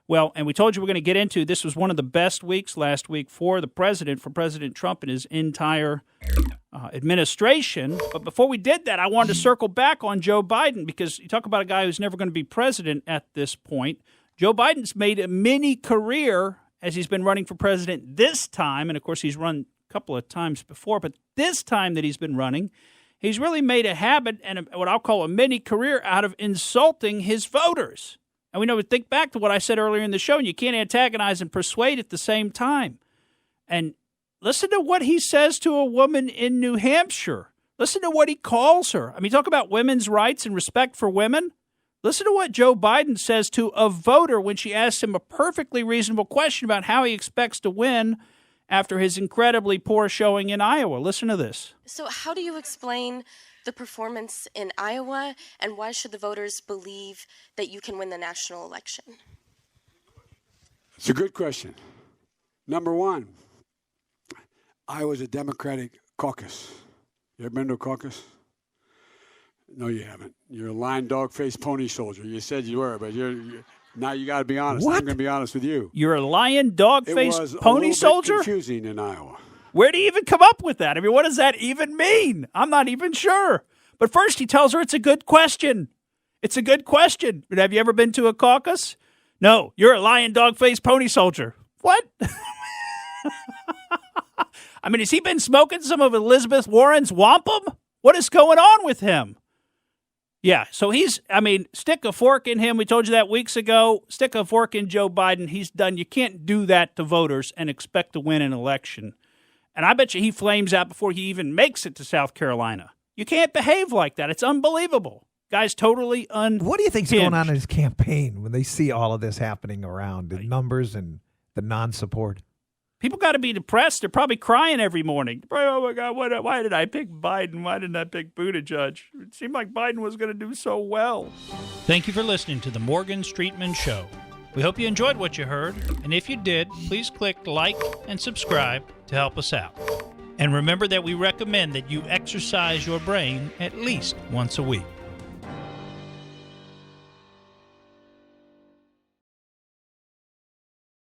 Well, and we told you we're going to get into this was one of the best weeks last week for President Trump and his entire administration. But before we did that, I wanted to circle back on Joe Biden because you talk about a guy who's never going to be president at this point. Joe Biden's made a mini career as he's been running for president this time. And, of course, he's run a couple of times before. But this time that he's been running, he's really made a habit and what I'll call a mini career out of insulting his voters. And we know, think back to what I said earlier in the show, and you can't antagonize and persuade at the same time. And listen to what he says to a woman in New Hampshire. Listen to what he calls her. I mean, talk about women's rights and respect for women. Listen to what Joe Biden says to a voter when she asks him a perfectly reasonable question about how he expects to win after his incredibly poor showing in Iowa. Listen to this. So how do you explain the performance in Iowa, and why should the voters believe that you can win the national election? It's a good question. Number one, Iowa's a Democratic caucus. You ever been to a caucus? No, you haven't. You're a lying, dog-faced pony soldier. You said you were, but now you got to be honest. What? I'm going to be honest with you. You're a lion, dog-faced pony soldier? It was confusing in Iowa. Where do you even come up with that? I mean, what does that even mean? I'm not even sure. But first he tells her it's a good question. It's a good question. But have you ever been to a caucus? No, you're a lion, dog-faced pony soldier. What? I mean, has he been smoking some of Elizabeth Warren's wampum? What is going on with him? Yeah, so stick a fork in him. We told you that weeks ago. Stick a fork in Joe Biden. He's done. You can't do that to voters and expect to win an election. And I bet you he flames out before he even makes it to South Carolina. You can't behave like that. It's unbelievable. Guy's totally unhinged. What do you think's going on in his campaign when they see all of this happening around, the numbers and the non-support? People got to be depressed. They're probably crying every morning. Oh, my God, why did I pick Biden? Why didn't I pick Buttigieg? It seemed like Biden was going to do so well. Thank you for listening to the Morgan Streetman Show. We hope you enjoyed what you heard, and if you did, please click like and subscribe to help us out. And remember that we recommend that you exercise your brain at least once a week.